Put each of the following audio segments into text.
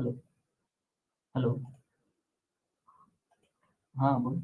Hello hello हाँ बोल.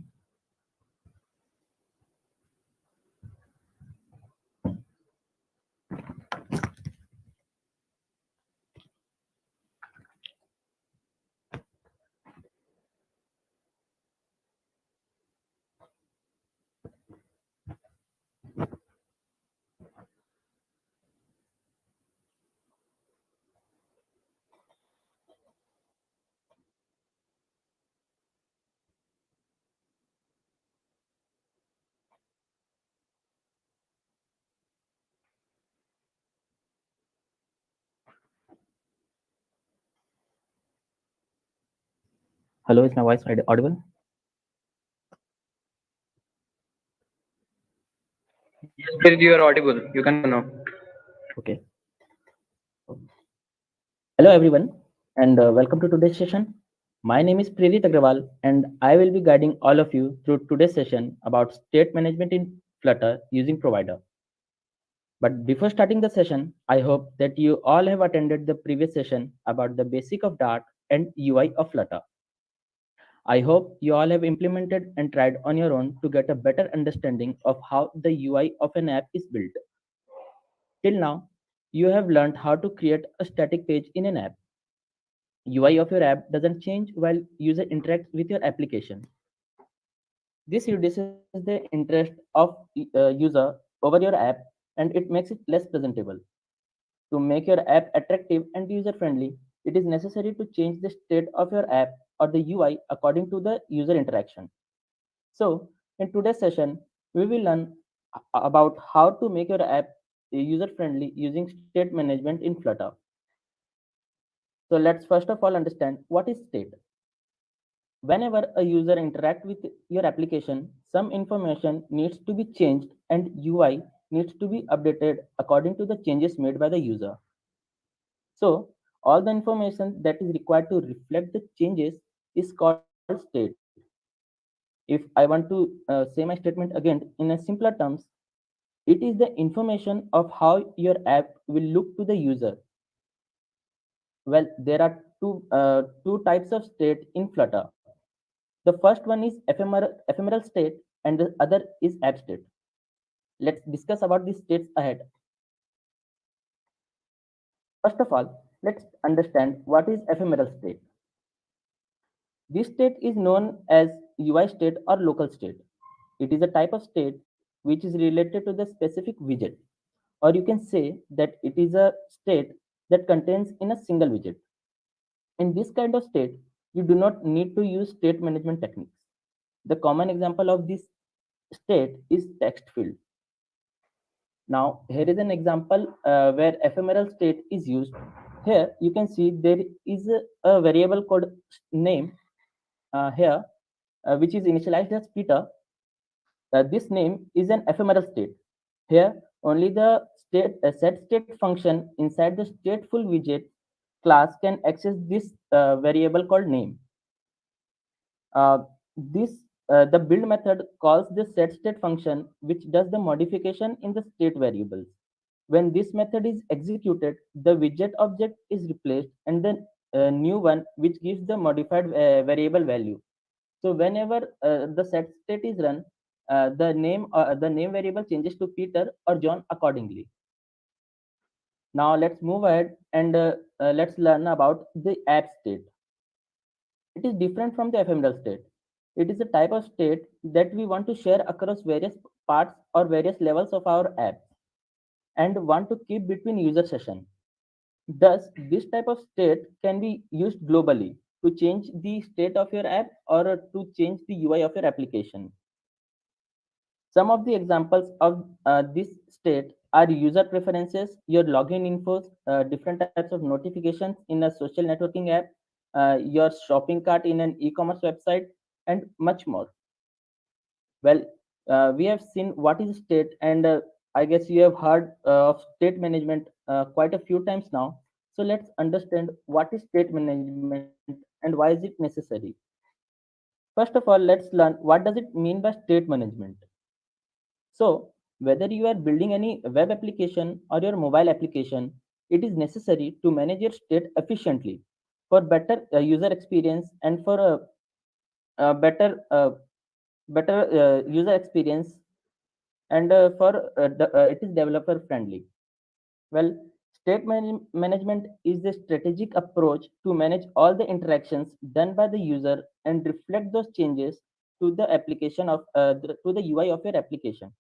Hello, is my voice audible? Yes, Prerit, you are audible. You can now. Okay. Hello everyone, and welcome to today's session. My name is Prerit Agrawal, and I will be guiding all of you through today's session about state management in Flutter using provider. But before starting the session, I hope that you all have attended the previous session about the basic of Dart and UI of Flutter. I hope you all have implemented and tried on your own to get a better understanding of how the UI of an app is built. Till now, you have learned how to create a static page in an app. UI of your app doesn't change while user interacts with your application. This reduces the interest of user over your app and it makes it less presentable. To make your app attractive and user friendly, it is necessary to change the state of your app or the UI according to the user interaction. So, in today's session, we will learn about how to make your app user friendly using state management in Flutter. So, let's first of all understand what is state. Whenever a user interacts with your application, some information needs to be changed and UI needs to be updated according to the changes made by the user. So, all the information that is required to reflect the changes is called state. If I want to say my statement again in a simpler terms, it is the information of how your app will look to the user. Well, there are two types of state in Flutter. The first one is ephemeral state and the other is app state. Let's discuss about these states ahead. First of all, let's understand what is ephemeral state. This state is known as UI state or local state. It is a type of state which is related to the specific widget, or you can say that it is a state that contains in a single widget. In this kind of state, you do not need to use state management techniques. The common example of this state is text field. Now, here is an example where ephemeral state is used. Here, you can see there is a variable called name here, which is initialized as Peter. This name is an ephemeral state. Here, only the set state function inside the stateful widget class can access this variable called name. This the build method calls the set state function, which does the modification in the state variables. When this method is executed, the widget object is replaced and the new one which gives the modified variable value. So whenever the set state is run, the name variable changes to Peter or John accordingly. Now let's move ahead and let's learn about the app state. It is different from the ephemeral state. It is a type of state that we want to share across various parts or various levels of our app and want to keep between user session. Thus, this type of state can be used globally to change the state of your app or to change the UI of your application. Some of the examples of this state are user preferences, your login infos, different types of notifications in a social networking app, your shopping cart in an e-commerce website, and much more. Well, we have seen what is state, and I guess you have heard of state management quite a few times now. So let's understand what is state management and why is it necessary. First of all, let's learn what does it mean by state management. So, whether you are building any web application or your mobile application, it is necessary to manage your state efficiently. for better user experience and for a better user experience and it is developer friendly. Well, management is the strategic approach to manage all the interactions done by the user and reflect those changes to the to the UI of your application.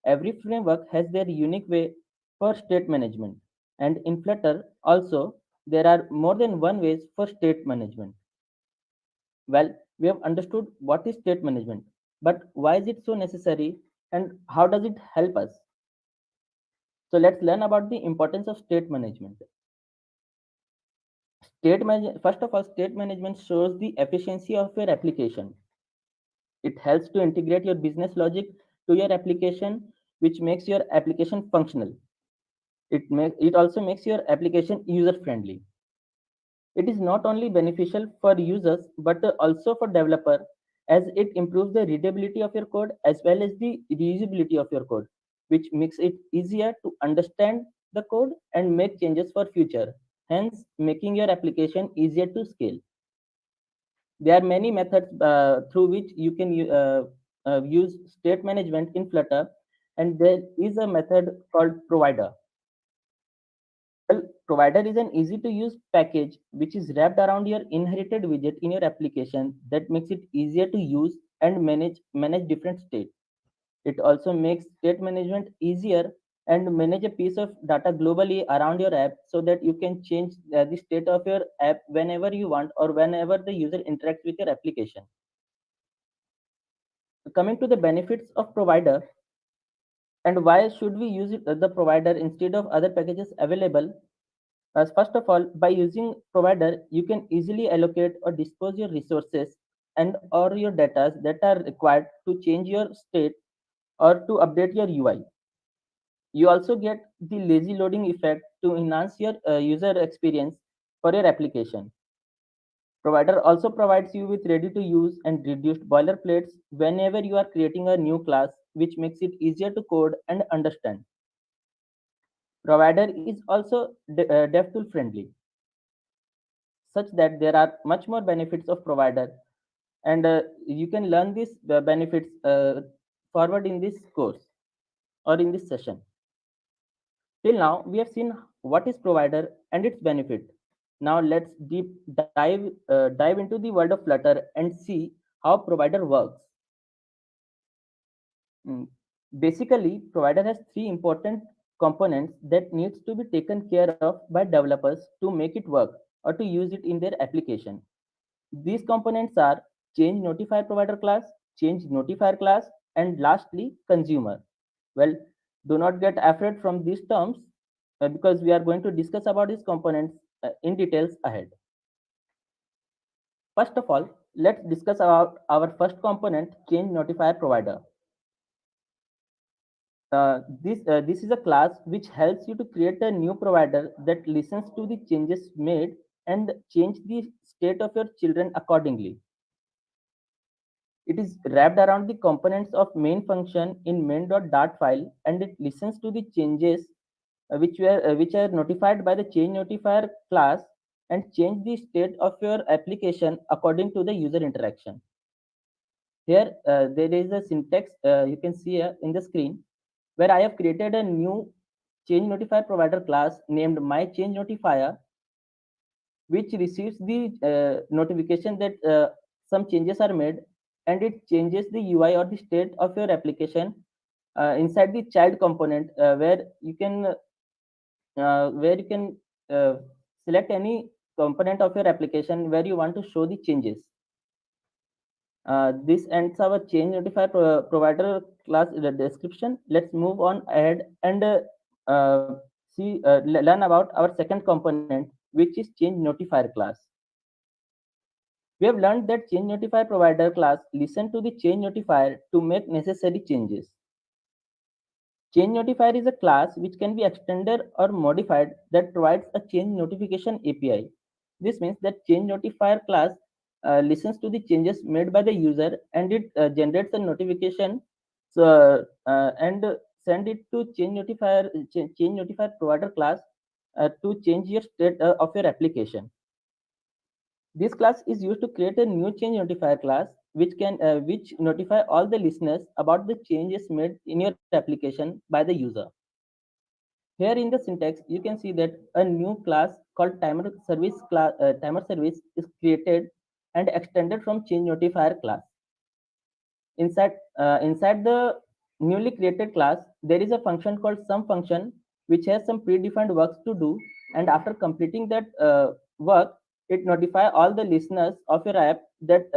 Every framework has their unique way for state management, and in Flutter also there are more than one ways for state management. Well, we have understood what is state management, but why is it so necessary and how does it help us? So let's learn about the importance of state management. First of all, state management shows the efficiency of your application. It helps to integrate your business logic to your application, which makes your application functional. It also makes your application user friendly. It is not only beneficial for users but also for developer, as it improves the readability of your code as well as the reusability of your code, which makes it easier to understand the code and make changes for future, hence making your application easier to scale. There are many methods through which you can use state management in Flutter, and there is a method called provider. Well, provider is an easy to use package which is wrapped around your inherited widget in your application that makes it easier to use and manage different states. It also makes state management easier and manage a piece of data globally around your app so that you can change the state of your app whenever you want or whenever the user interacts with your application. Coming to the benefits of provider and why should we use the provider instead of other packages available. As first of all, by using provider, you can easily allocate or dispose your resources and or your data that are required to change your state or to update your UI. You also get the lazy loading effect to enhance your user experience for your application. Provider also provides you with ready to use and reduced boilerplates whenever you are creating a new class, which makes it easier to code and understand. Provider is also DevTool friendly, such that there are much more benefits of provider, and you can learn these benefits forward in this course or in this session. Till now, we have seen what is provider and its benefit. Now let's dive into the world of Flutter and see how provider works. Mm, Basically, provider has three important components that needs to be taken care of by developers to make it work or to use it in their application. These components are ChangeNotifier provider class, ChangeNotifier class, and lastly, consumer. Well, do not get afraid from these terms because we are going to discuss about these components in details ahead. First of all, let's discuss about our first component, ChangeNotifier provider. This is a class which helps you to create a new provider that listens to the changes made and change the state of your children accordingly. It is wrapped around the components of main function in main.dart file, and it listens to the changes which are notified by the change notifier class and change the state of your application according to the user interaction. Here there is a syntax you can see here in the screen where I have created a new change notifier provider class named my change notifier, which receives the notification that some changes are made, and it changes the UI or the state of your application inside the child component where you can uh, select any component of your application where you want to show the changes. This ends our change notifier provider class description. Let's move on ahead and learn about our second component, which is change notifier class. We have learned that change notifier provider class listen to the change notifier to make necessary changes. Change notifier is a class which can be extended or modified that provides a change notification API. This means that change notifier class listens to the changes made by the user, and it generates a notification and send it to change notifier provider class to change your state of your application. This class is used to create a new change notifier class which notify all the listeners about the changes made in your application by the user. Here in the syntax, you can see that a new class called timer service is created and extended from change notifier class. Inside the newly created class, there is a function called sum function which has some predefined works to do, and after completing that work, it notify all the listeners of your app that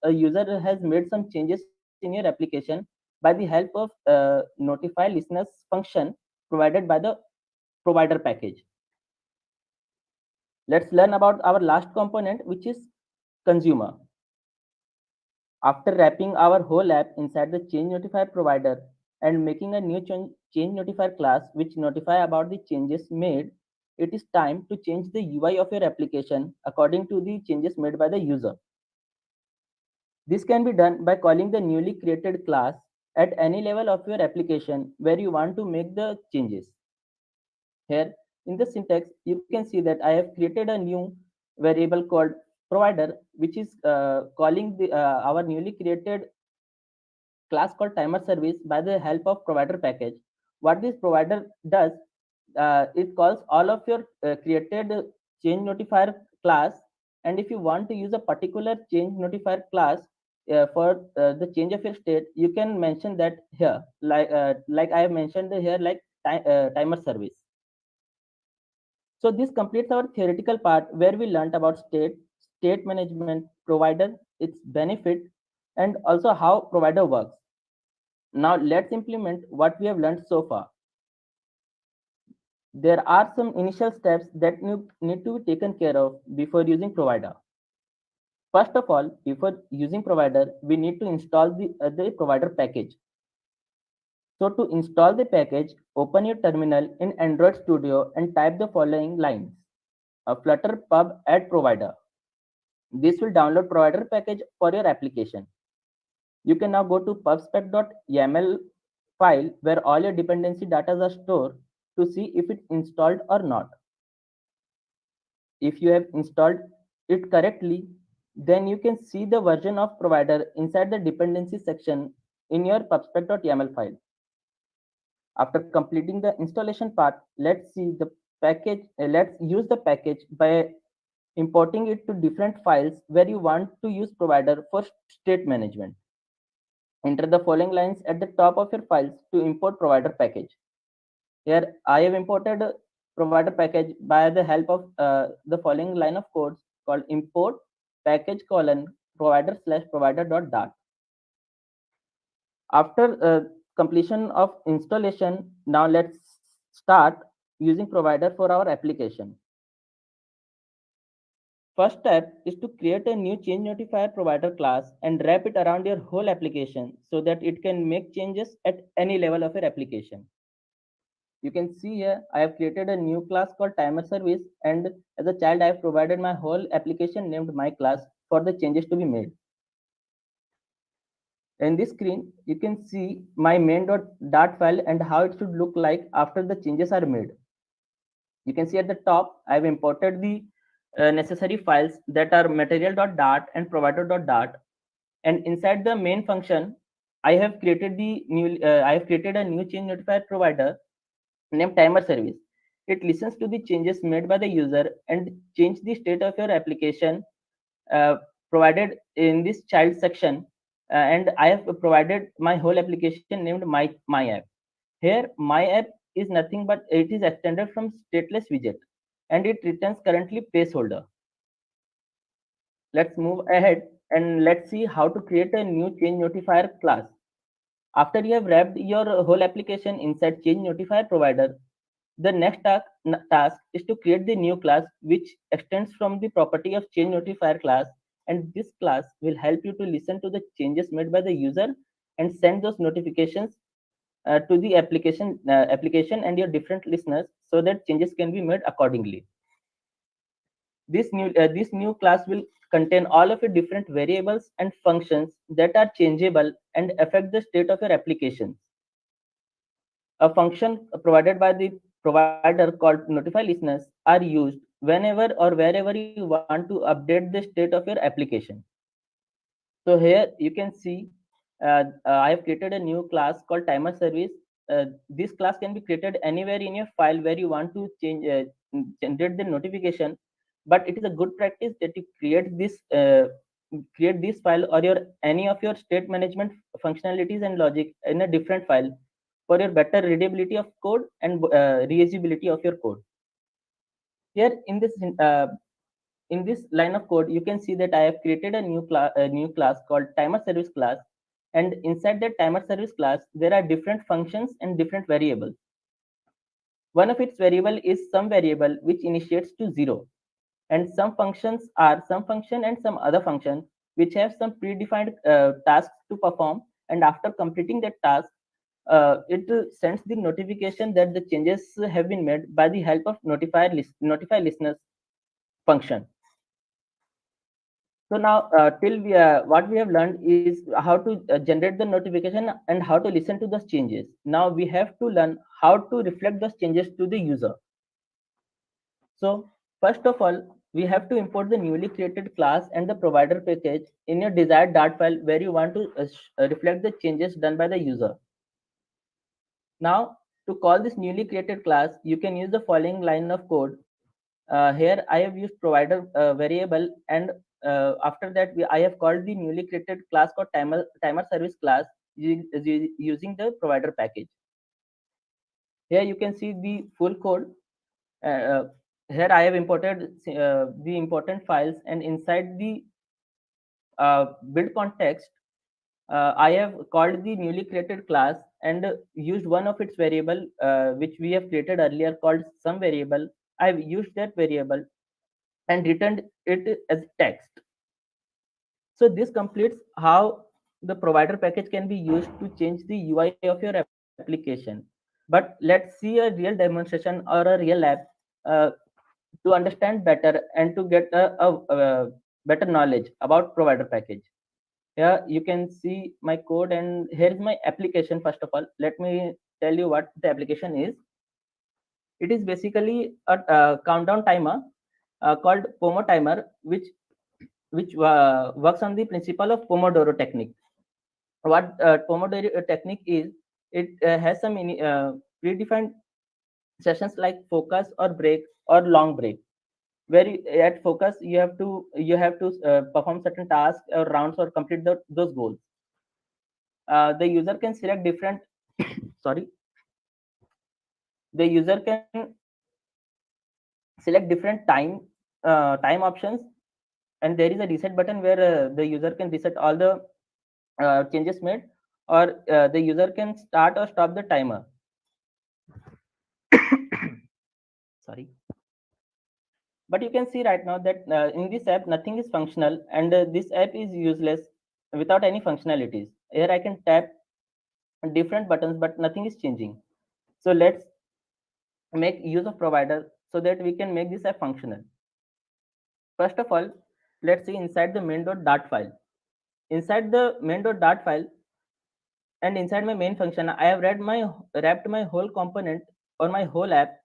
a user has made some changes in your application by the help of notify listeners function provided by the provider package. Let's learn about our last component, which is consumer. After wrapping our whole app inside the change notifier provider and making a new change notifier class which notify about the changes made, it is time to change the UI of your application according to the changes made by the user. This can be done by calling the newly created class at any level of your application where you want to make the changes. Here in the syntax, you can see that I have created a new variable called provider, which is calling our newly created class called timer service by the help of provider package. What this provider does, it calls all of your created change notifier class, and if you want to use a particular change notifier class for the change of your state, you can mention that here, like I have mentioned here, like timer service. So this completes our theoretical part where we learned about state management, provider, its benefit, and also how provider works. Now let's implement what we have learned so far. There are some initial steps that need to be taken care of before using provider. First of all, before using provider, we need to install the provider package. So to install the package, open your terminal in Android Studio and type the following lines. A Flutter pub add provider. This will download provider package for your application. You can now go to pubspec.yaml file where all your dependency data are stored to see if it's installed or not. If you have installed it correctly, then you can see the version of provider inside the dependency section in your pubspec.yaml file. After completing the installation part, let's see the package. Let's use the package by importing it to different files where you want to use provider for state management. Enter the following lines at the top of your files to import provider package. Here I have imported provider package by the help of the following line of codes called import package colon provider slash provider dot dart. After completion of installation, now let's start using provider for our application. First step is to create a new change notifier provider class and wrap it around your whole application so that it can make changes at any level of your application. You can see here I have created a new class called timer service, and as a child I have provided my whole application named my class for the changes to be made. In this screen, you can see my main.dart file and how it should look like after the changes are made. You can see at the top, I've imported the necessary files that are material.dart and provider.dart. And inside the main function, I have created a new change notifier provider named timer service. It listens to the changes made by the user and change the state of your application uh, provided in this child section. And I have provided my whole application named my app. Here, my app is nothing but it is extended from stateless widget, and it returns currently placeholder. Let's move ahead and let's see how to create a new change notifier class. After you have wrapped your whole application inside change notifier provider, the next task is to create the new class which extends from the property of change notifier class, and this class will help you to listen to the changes made by the user and send those notifications to the application and your different listeners so that changes can be made accordingly. This new class will contain all of your different variables and functions that are changeable and affect the state of your application. A function provided by the provider called notify listeners are used whenever or wherever you want to update the state of your application. So here you can see I have created a new class called timer service. This class can be created anywhere in your file where you want to change generate the notification. But it is a good practice that you create this file or your any of your state management functionalities and logic in a different file for your better readability of code and reusability of your code. Here in this line of code, you can see that I have created a new class called timer service class. And inside that timer service class, there are different functions and different variables. One of its variable is some variable which initiates to 0. And some functions are some function and some other function which have some predefined tasks to perform. And after completing that task, it sends the notification that the changes have been made by the help of notify listeners function. So now, till what we have learned is how to generate the notification and how to listen to those changes. Now we have to learn how to reflect those changes to the user. So first of all, we have to import the newly created class and the provider package in your desired Dart file where you want to reflect the changes done by the user. Now, to call this newly created class, you can use the following line of code. Here I have used provider variable, and after that I have called the newly created class called timer service class using the provider package. Here you can see the full code. Uh, Here I have imported the important files, and inside the build context, I have called the newly created class and used one of its variable which we have created earlier called some variable. I've used that variable and returned it as text. So this completes how the provider package can be used to change the UI of your application. But let's see a real demonstration or a real app uh, to understand better and to get a better knowledge about provider package. Here you can see my code, and here's my application. First of all, let me tell you what the application is. It is basically a countdown timer called Pomo timer, which works on the principle of Pomodoro technique. What Pomodoro technique is, it has some predefined sessions like focus or break or long break. Where at focus you have to perform certain tasks or rounds or complete those goals. The user can select different sorry the user can select different time options, and there is a reset button where the user can reset all the changes made, or the user can start or stop the timer. Sorry. But you can see right now that in this app nothing is functional, and this app is useless without any functionalities. Here I can tap different buttons but nothing is changing. So let's make use of provider so that we can make this app functional. First of all, let's see inside the main.dart file. Inside the main.dart file and inside my main function, I have wrapped my whole component or my whole app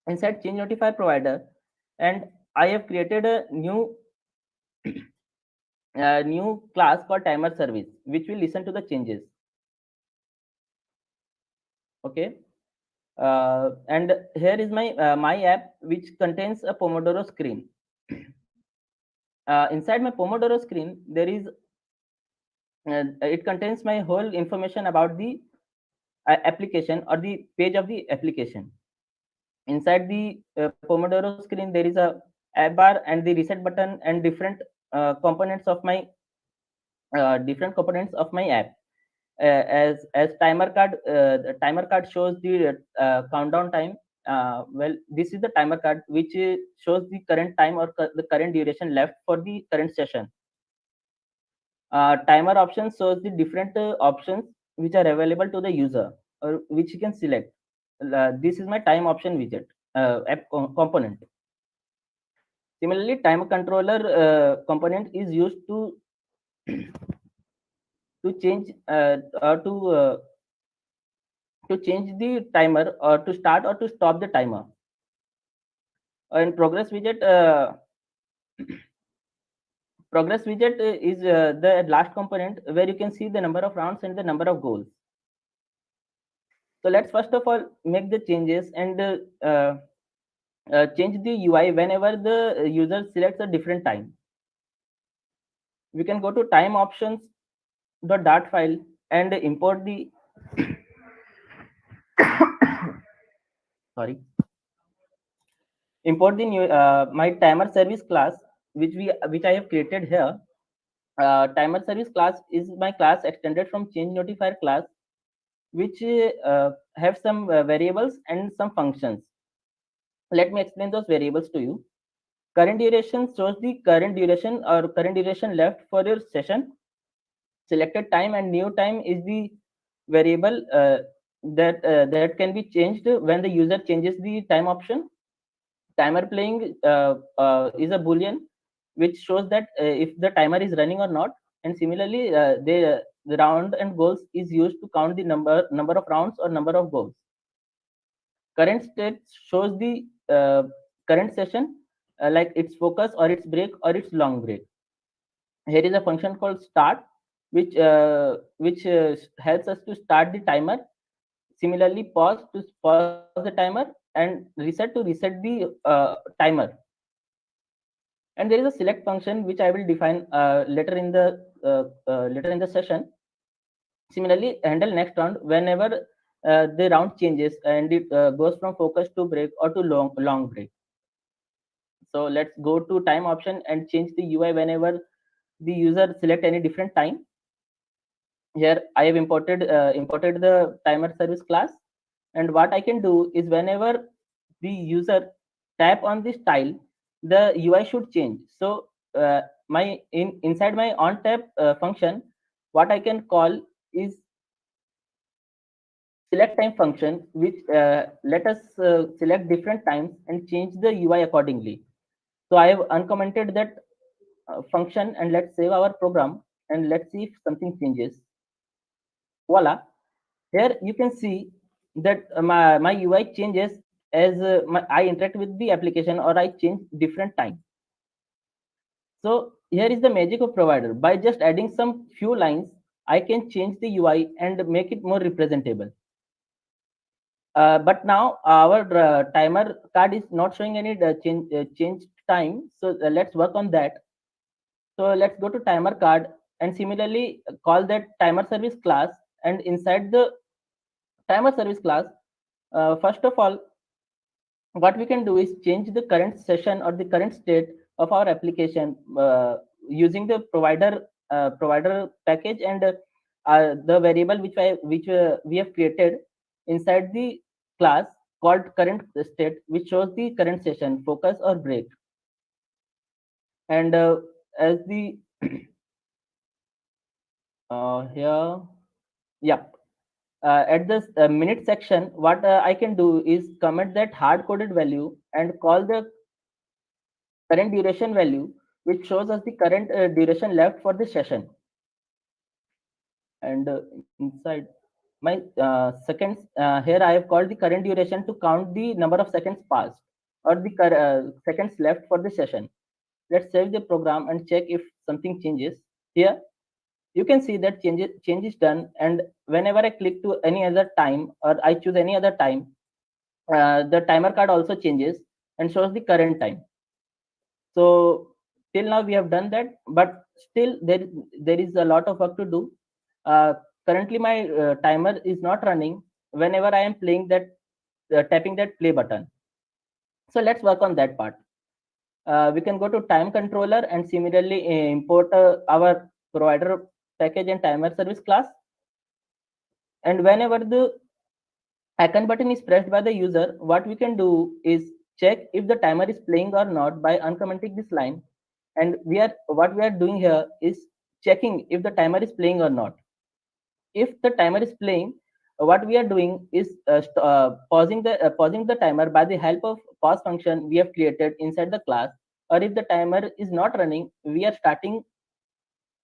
inside ChangeNotifier provider, and I have created a new class called timer service, which will listen to the changes. Okay. And here is my app, which contains a Pomodoro screen. Inside my Pomodoro screen, it contains my whole information about the application or the page of the application. Inside the Pomodoro screen, there is a app bar and the reset button and components of my different components of my app. As the timer card shows the countdown time. Well, this is the timer card which shows the current time or the current duration left for the current session. Timer options shows the different options which are available to the user or which you can select. This is my time option widget app component. Similarly, time controller component is used to change to change the timer or to start or to stop the timer. In progress widget is the last component where you can see the number of rounds and the number of goals. So let's first of all make the changes and change the UI whenever the user selects a different time. We can go to time options dart file and import the sorry import the new my timer service class which I have created here. Timer service class is my class extended from ChangeNotifier class, which have some variables and some functions. Let me explain those variables to you. Current duration shows the current duration or current duration left for your session. Selected time and new time is the variable that can be changed when the user changes the time option. Timer playing is a boolean which shows that if the timer is running or not. And similarly, the round and goals is used to count the number of rounds or number of goals. Current state shows the current session, like its focus or its break or its long break. Here is a function called start, which helps us to start the timer. Similarly, pause to pause the timer, and reset to reset the timer. And there is a select function which I will define later in the session. Similarly, handle next round whenever the round changes and it goes from focus to break or to long break. So let's go to time option and change the UI whenever the user select any different time. Here I have imported the timer service class, and what I can do is whenever the user tap on this tile, the UI should change. So my inside my on tap function, what I can call is select time function, which let us select different times and change the UI accordingly. So I have uncommented that function, and let's save our program and let's see if something changes. Voila! Here you can see that my UI changes as I interact with the application or I change different time. So here is the magic of provider. By just adding some few lines, I can change the UI and make it more representable. But now our timer card is not showing any change time. So let's work on that. So let's go to timer card and similarly call that timer service class. And inside the timer service class, first of all, what we can do is change the current session or the current state of our application using the provider package and the variable which we have created inside the class called current state, which shows the current session, focus or break. And as the here, yep. At this minute section, what I can do is comment that hard coded value and call the current duration value, which shows us the current duration left for the session. And inside my seconds, here I have called the current duration to count the number of seconds passed or the seconds left for the session. Let's save the program and check if something changes. Here you can see that change is done, and whenever I click to any other time or I choose any other time, the timer card also changes and shows the current time. So till now we have done that, but still there is a lot of work to do. Currently my timer is not running whenever I am playing that tapping that play button. So let's work on that part. We can go to time controller and similarly import our provider package and timer service class. And whenever the icon button is pressed by the user, what we can do is check if the timer is playing or not by uncommenting this line. And what we are doing here is checking if the timer is playing or not. If the timer is playing, what we are doing is pausing the timer by the help of pause function we have created inside the class. Or if the timer is not running, we are starting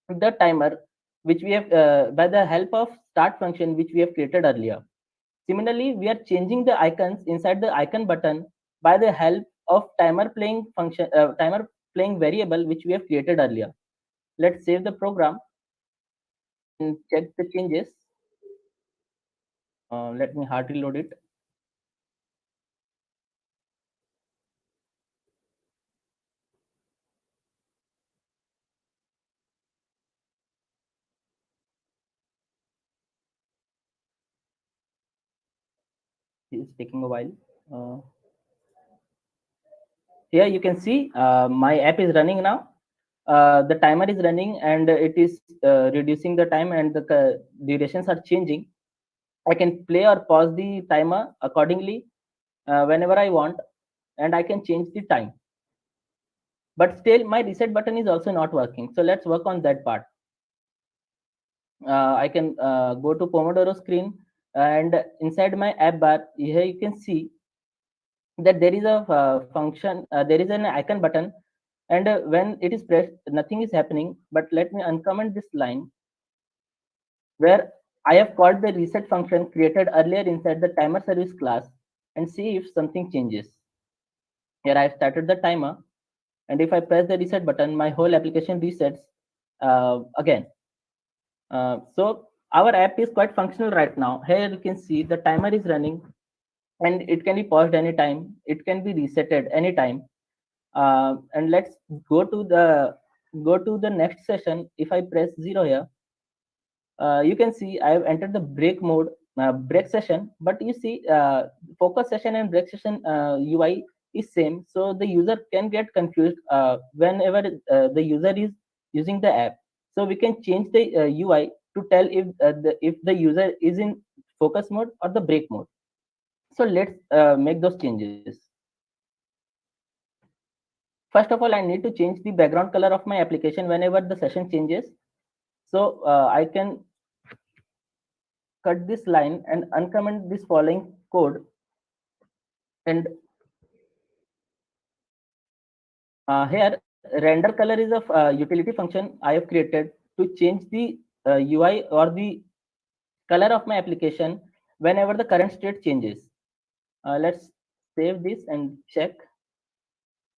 the timer which we have by the help of start function which we have created earlier. Similarly, we are changing the icons inside the icon button by the help of timer playing function, timer playing variable which we have created earlier. Let's save the program and check the changes. Let me hard reload it. It's taking a while. Uh, Here you can see my app is running now. The timer is running and it is reducing the time, and the durations are changing. I can play or pause the timer accordingly whenever I want, and I can change the time. But still, my reset button is also not working. So let's work on that part. I can go to Pomodoro screen, and inside my app bar, here you can see that there is a function, there is an icon button, and when it is pressed, nothing is happening. But let me uncomment this line where I have called the reset function created earlier inside the timer service class and see if something changes. Here I have started the timer, and if I press the reset button, my whole application resets again. So our app is quite functional right now. Here you can see the timer is running, and it can be paused anytime. It can be resetted anytime. And let's go to the next session. If I press 0 here, you can see I have entered the break mode, break session. But you see, focus session and break session UI is same, so the user can get confused whenever the user is using the app. So we can change the UI to tell if the user is in focus mode or the break mode. So let's make those changes. First of all, I need to change the background color of my application whenever the session changes. So I can cut this line and uncomment this following code. And here, render color is a utility function I have created to change the UI or the color of my application whenever the current state changes. Let's save this and check.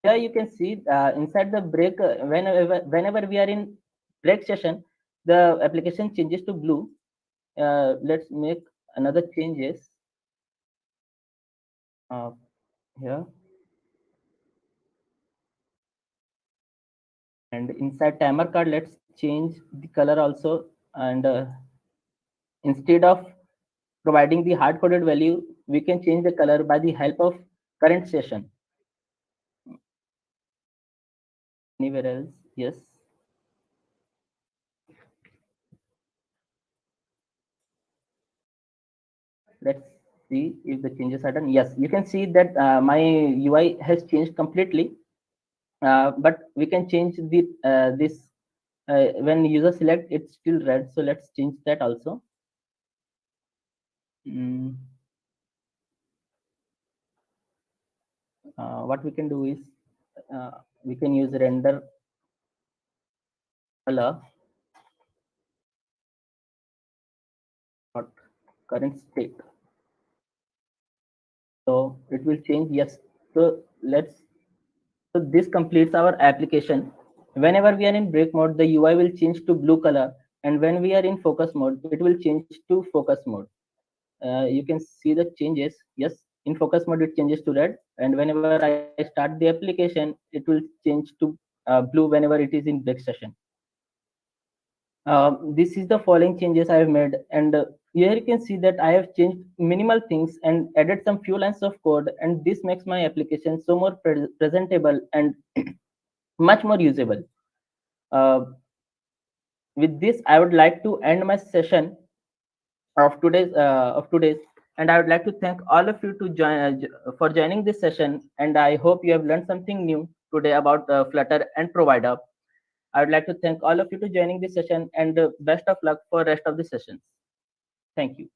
Here you can see inside the break, whenever we are in break session, the application changes to blue. Let's make another changes uh, here, and inside timer card, let's change the color also. And instead of providing the hard coded value, we can change the color by the help of current session. Anywhere else? Yes. Let's see if the changes are done. Yes, you can see that my UI has changed completely. But we can change the this when user select, it's still red. So let's change that also. Mm, what we can do is uh, we can use render color dot current state. So it will change. Yes. So let's. So this completes our application. Whenever we are in break mode, the UI will change to blue color, and when we are in focus mode, it will change to focus mode. You can see the changes. Yes, in focus mode it changes to red, and whenever I start the application, it will change to blue whenever it is in break session. This is the following changes I have made, and here you can see that I have changed minimal things and added some few lines of code, and this makes my application so more presentable and much more usable. uh, with this, I would like to end my session of today's, and I would like to thank all of you to join for joining this session, and I hope you have learned something new today about Flutter and provider. I would like to thank all of you to joining this session, and best of luck for rest of the sessions. Thank you.